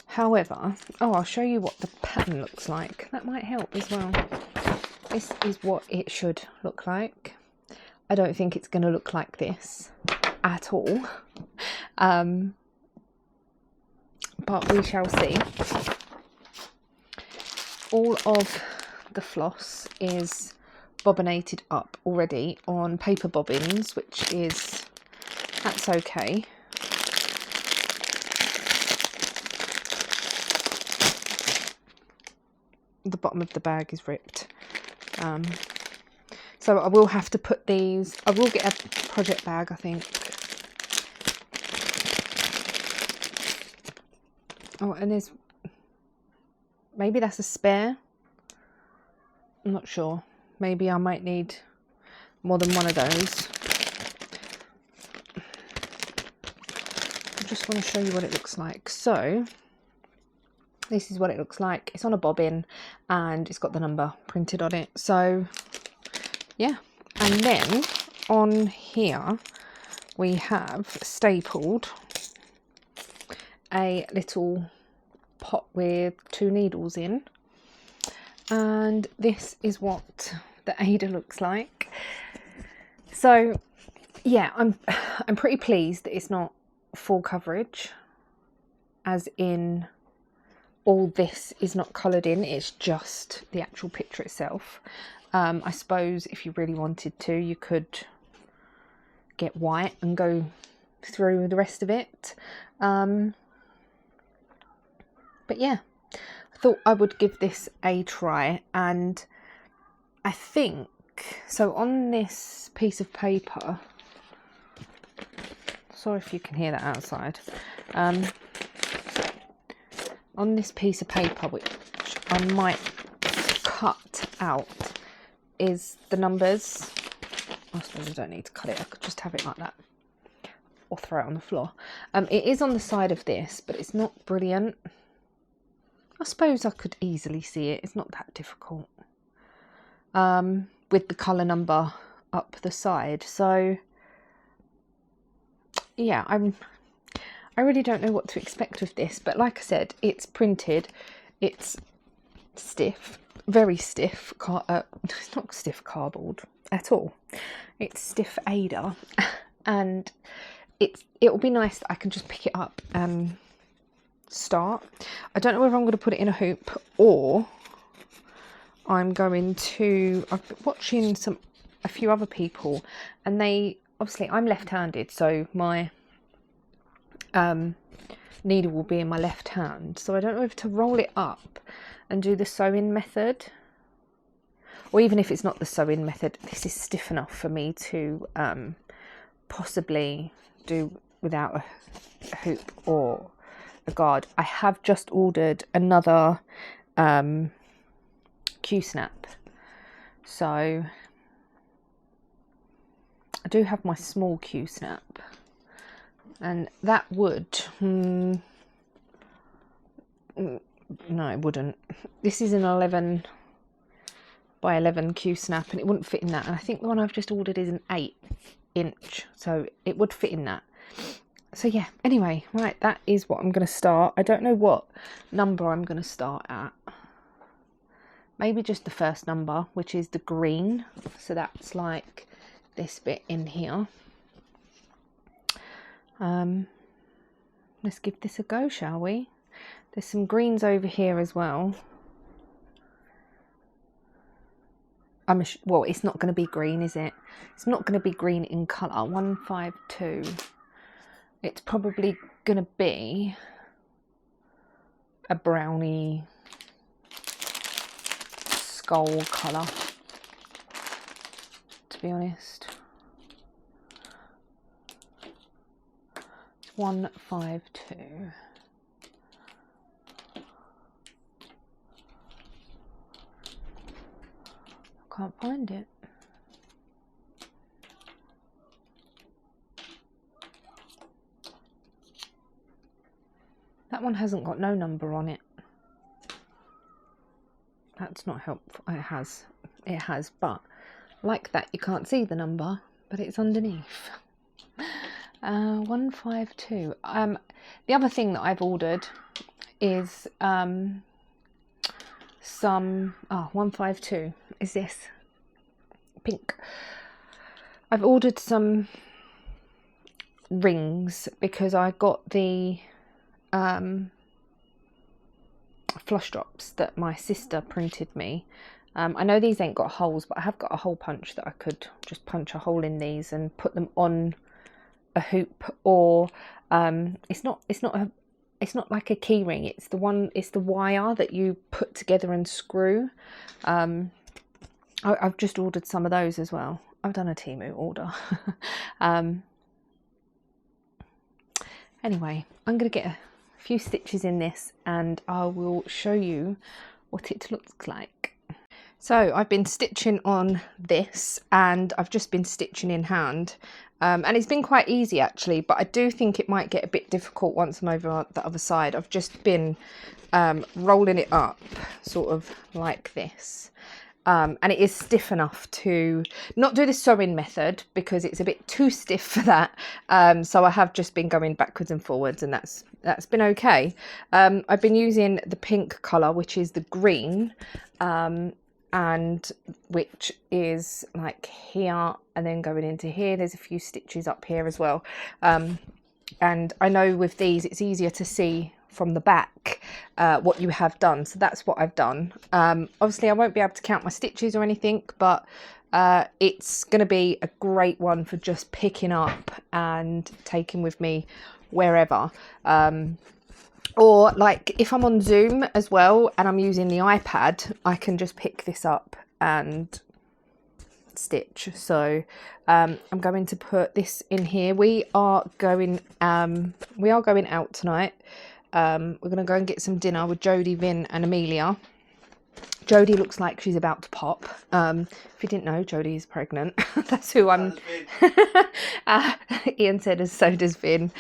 However, oh, I'll show you what the pattern looks like. That might help as well. This is what it should look like. I don't think it's going to look like this at all. But we shall see. All of the floss is bobbinated up already on paper bobbins, which is, that's okay. The bottom of the bag is ripped. So I will have to put these, I will get a project bag, I think. Oh, and there's, maybe that's a spare. I'm not sure. Maybe I might need more than one of those. I just want to show you what it looks like. So this is what it looks like. It's on a bobbin and it's got the number printed on it. So yeah, and then on here we have stapled a little pot with 2 needles in, and this is what the Ada looks like. So yeah, I'm pretty pleased that it's not full coverage, as in all this is not coloured in, it's just the actual picture itself. I suppose if you really wanted to, you could get white and go through the rest of it. But yeah, I thought I would give this a try, and I think, so on this piece of paper, sorry if you can hear that outside, on this piece of paper, which I might cut out, is the numbers. I suppose I don't need to cut it, I could just have it like that, or throw it on the floor. It is on the side of this, but it's not brilliant. I suppose I could easily see it, it's not that difficult. With the colour number up the side. So yeah, I really don't know what to expect with this, but like I said, it's printed, it's stiff, very stiff, it's not stiff cardboard at all, it's stiff Ada, and it'll be nice that I can just pick it up and start. I don't know whether I'm going to put it in a hoop, or I'm going to, I've been watching a few other people, and they, obviously I'm left-handed, so my needle will be in my left hand, so I don't know if to roll it up and do the sewing method, or even if it's not the sewing method, this is stiff enough for me to possibly do without a hoop or a guard. I have just ordered another Q-snap, so I do have my small Q-snap, and that would no, it wouldn't. This is an 11 by 11 Q-snap, and it wouldn't fit in that, and I think the one I've just ordered is an 8-inch, so it would fit in that. So yeah, anyway, right, that is what I'm going to start. I don't know what number I'm going to start at. Maybe just the first number, which is the green. So that's like this bit in here. Let's give this a go, shall we? There's some greens over here as well. Well, it's not going to be green, is it? It's not going to be green in colour. 152. It's probably going to be a browny skull colour, to be honest. It's 152. I can't find it. That one hasn't got no number on it. That's not helpful. It has, but like that you can't see the number, but it's underneath. 152. The other thing that I've ordered is some 152 is this pink. I've ordered some rings because I got the floss drops that my sister printed me. I know these ain't got holes, but I have got a hole punch that I could just punch a hole in these and put them on a hoop, or it's not like a key ring, it's the wire that you put together and screw. I've just ordered some of those as well. I've done a Temu order. Anyway, I'm going to get a few stitches in this and I will show you what it looks like. So I've been stitching on this and I've just been stitching in hand, and it's been quite easy actually, but I do think it might get a bit difficult once I'm over the other side. I've just been rolling it up sort of like this. And it is stiff enough to not do the sewing method because it's a bit too stiff for that. So I have just been going backwards and forwards, and that's been okay. I've been using the pink colour, which is the green, and which is like here and then going into here. There's a few stitches up here as well. And I know with these it's easier to see from the back what you have done, so that's what I've done. Obviously I won't be able to count my stitches or anything, but it's going to be a great one for just picking up and taking with me wherever, or like if I'm on Zoom as well and I'm using the iPad, I can just pick this up and stitch. So I'm going to put this in here. We are going out tonight. We're going to go and get some dinner with Jodie, Vin and Amelia. Jodie looks like she's about to pop. If you didn't know, Jodie is pregnant. That's who I'm... Ian said, as so does Vin.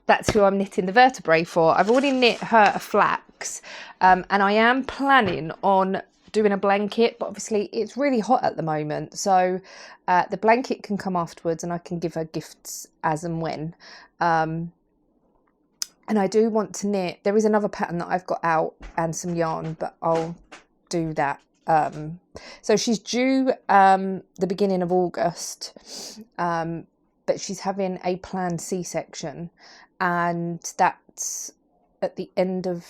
That's who I'm knitting the vertebrae for. I've already knit her a flax, and I am planning on doing a blanket, but obviously it's really hot at the moment, so the blanket can come afterwards and I can give her gifts as and when. And I do want to knit, there is another pattern that I've got out and some yarn, but I'll do that. So she's due the beginning of August, but she's having a planned C-section, and that's at the end of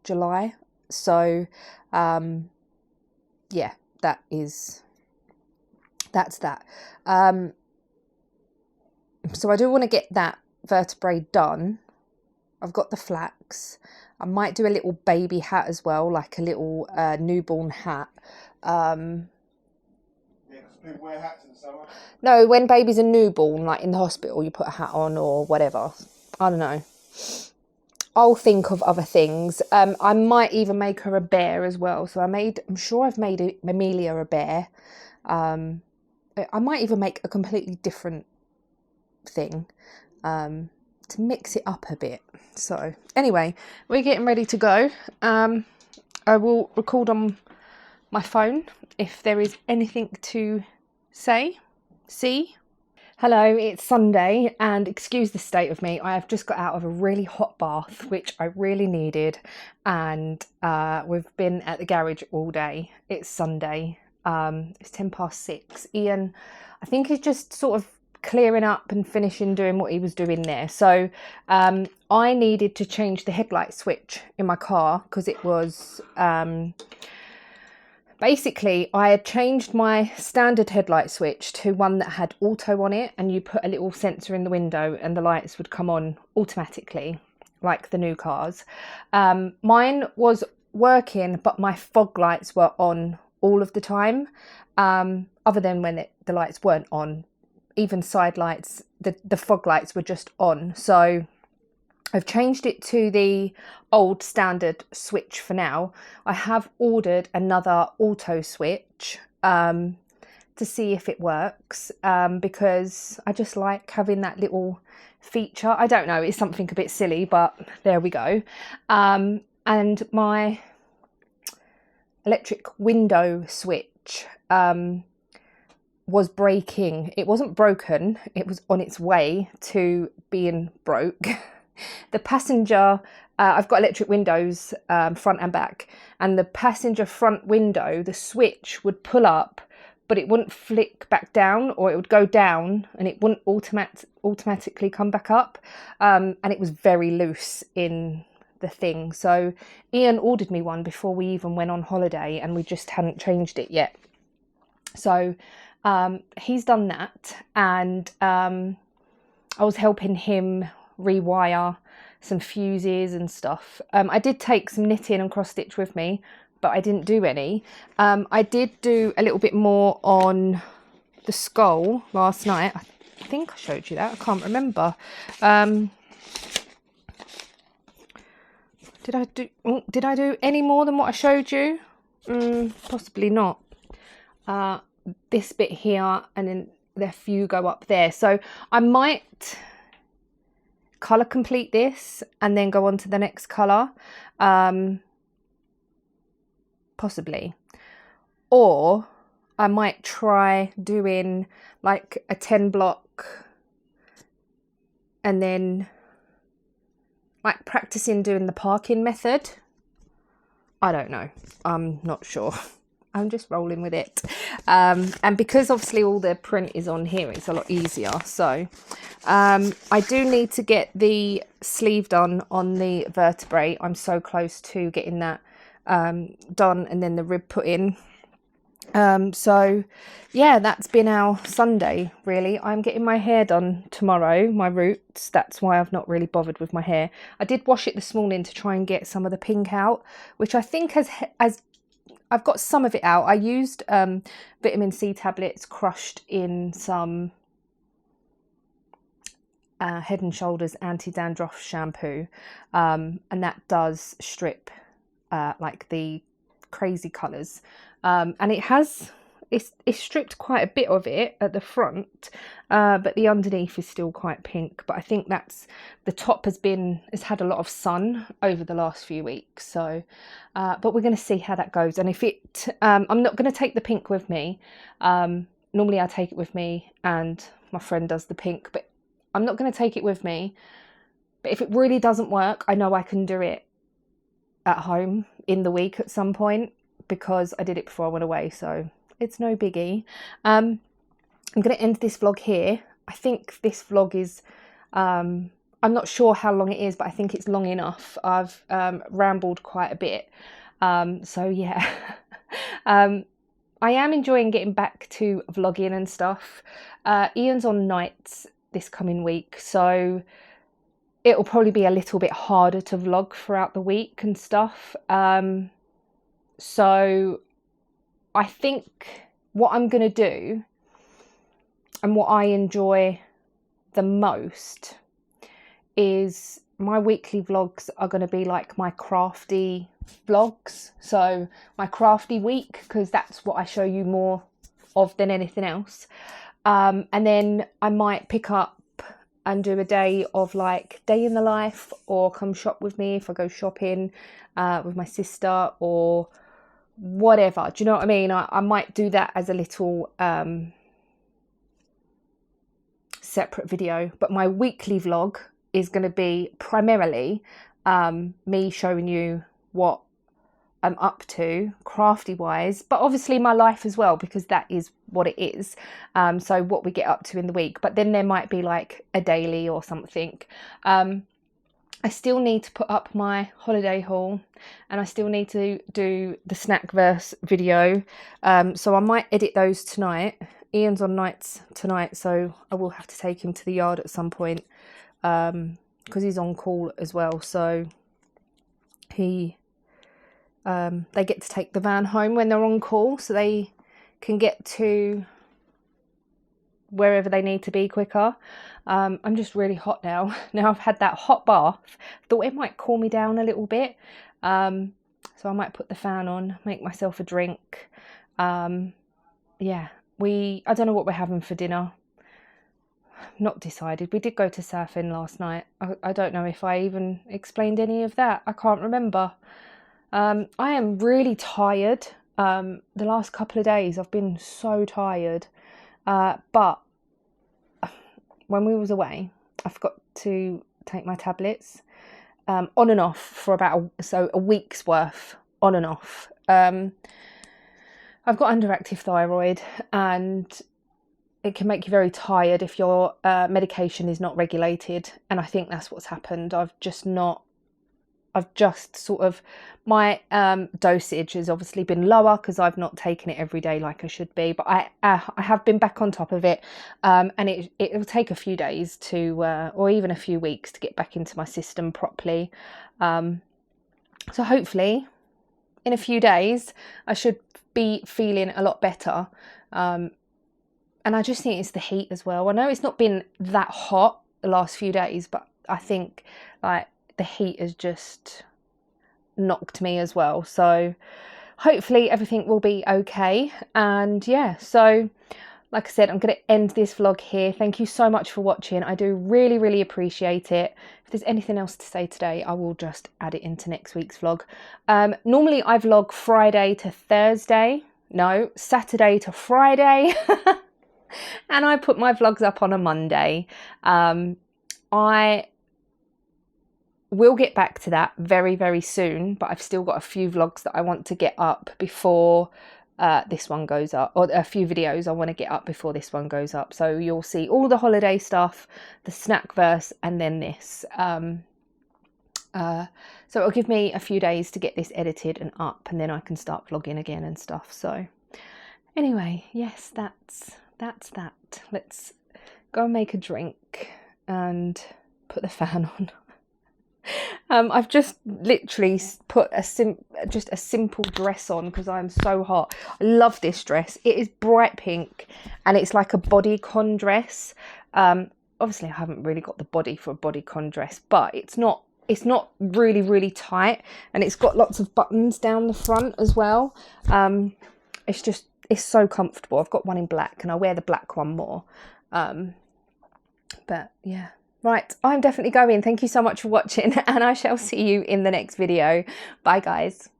July. So yeah, that's that. So I do want to get that vertebrae done. I've got the flax. I might do a little baby hat as well, like a little newborn hat. Yeah, because people wear hats in the summer. No, when baby's a newborn, like in the hospital, you put a hat on or whatever. I don't know. I'll think of other things. I might even make her a bear as well. So I'm sure I've made Amelia a bear. I might even make a completely different thing to mix it up a bit. So anyway, we're getting ready to go. I will record on my phone if there is anything to see. Hello, it's Sunday, and excuse the state of me. I have just got out of a really hot bath, which I really needed, and we've been at the garage all day. It's Sunday. It's 6:10. Ian, I think, he's just sort of clearing up and finishing doing what he was doing there. So I needed to change the headlight switch in my car because it was basically, I had changed my standard headlight switch to one that had auto on it, and you put a little sensor in the window and the lights would come on automatically like the new cars. Mine was working, but my fog lights were on all of the time, other than when the lights weren't on. Even side lights, the fog lights were just on. So I've changed it to the old standard switch for now. I have ordered another auto switch to see if it works, because I just like having that little feature. I don't know, it's something a bit silly, but there we go. And my electric window switch was breaking. It wasn't broken, it was on its way to being broke. The passenger I've got electric windows, front and back, and the passenger front window, the switch would pull up, but it wouldn't flick back down, or it would go down and it wouldn't automatically come back up. And it was very loose in the thing. So Ian ordered me one before we even went on holiday, and we just hadn't changed it yet. So he's done that, and I was helping him rewire some fuses and stuff. I did take some knitting and cross stitch with me, but I didn't do any. I did do a little bit more on the skull last night. I think I showed you that. I can't remember. Did I do any more than what I showed you? Possibly not. This bit here, and then the few go up there. So I might colour complete this and then go on to the next colour. Possibly. Or I might try doing like a 10 block and then like practicing doing the parking method. I don't know. I'm not sure. I'm just rolling with it. And because obviously all the print is on here, it's a lot easier. So I do need to get the sleeve done on the vertebrae. I'm so close to getting that done, and then the rib put in. So yeah, that's been our Sunday really. I'm getting my hair done tomorrow, my roots. That's why I've not really bothered with my hair. I did wash it this morning to try and get some of the pink out, which I think has I've got some of it out. I used vitamin C tablets crushed in some Head and Shoulders anti-dandruff shampoo, and that does strip like the crazy colours, and it's stripped quite a bit of it at the front, but the underneath is still quite pink. But I think that's the top has had a lot of sun over the last few weeks. So but we're going to see how that goes. And if it I'm not going to take the pink with me. Normally I take it with me and my friend does the pink, but I'm not going to take it with me. But if it really doesn't work, I know I can do it at home in the week at some point, because I did it before I went away, so it's no biggie. I'm going to end this vlog here. I think this vlog is I'm not sure how long it is, but I think it's long enough. I've rambled quite a bit, so yeah. I am enjoying getting back to vlogging and stuff. Ian's on nights this coming week, so it'll probably be a little bit harder to vlog throughout the week and stuff. So I think what I'm going to do, and what I enjoy the most, is my weekly vlogs are going to be like my crafty vlogs. So my crafty week, because that's what I show you more of than anything else. And then I might pick up and do a day of like day in the life, or come shop with me if I go shopping with my sister or whatever. Do you know what I mean? I might do that as a little separate video, but my weekly vlog is going to be primarily me showing you what I'm up to crafty wise, but obviously my life as well, because that is what it is. So what we get up to in the week, but then there might be like a daily or something. I still need to put up my holiday haul, and I still need to do the snack verse video. So I might edit those tonight. Ian's on nights tonight, so I will have to take him to the yard at some point, because he's on call as well. So they get to take the van home when they're on call, so they can get to wherever they need to be quicker. I'm just really hot now. Now I've had that hot bath, thought it might cool me down a little bit. So I might put the fan on, make myself a drink. Yeah, I don't know what we're having for dinner. Not decided. We did go to Southend last night. I don't know if I even explained any of that. I can't remember. I am really tired. The last couple of days I've been so tired. But when we was away, I forgot to take my tablets. on and off for about a week's worth, on and off. I've got underactive thyroid, and it can make you very tired if your medication is not regulated, and I think that's what's happened. I've just sort of, my dosage has obviously been lower because I've not taken it every day like I should be, but I have been back on top of it, and it will take a few days to or even a few weeks to get back into my system properly. So hopefully in a few days I should be feeling a lot better, and I just think it's the heat as well. I know it's not been that hot the last few days, but I think like the heat has just knocked me as well. So hopefully everything will be okay. And yeah, so like I said, I'm going to end this vlog here. Thank you so much for watching. I do really, really appreciate it. If there's anything else to say today, I will just add it into next week's vlog. Normally I vlog Friday to Thursday. No, Saturday to Friday. And I put my vlogs up on a Monday. I will get back to that very, very soon, but I've still got a few vlogs that I want to get up before this one goes up, or a few videos I want to get up before this one goes up. So you'll see all the holiday stuff, the snack verse, and then this. So it'll give me a few days to get this edited and up, and then I can start vlogging again and stuff. So anyway, yes, that's that. Let's go and make a drink and put the fan on. I've just literally put just a simple dress on because I'm so hot. I love this dress. It is bright pink and it's like a bodycon dress. Obviously I haven't really got the body for a bodycon dress, but it's not really, really tight, and it's got lots of buttons down the front as well. It's so comfortable. I've got one in black and I wear the black one more. But yeah. Right, I'm definitely going. Thank you so much for watching, and I shall see you in the next video. Bye, guys.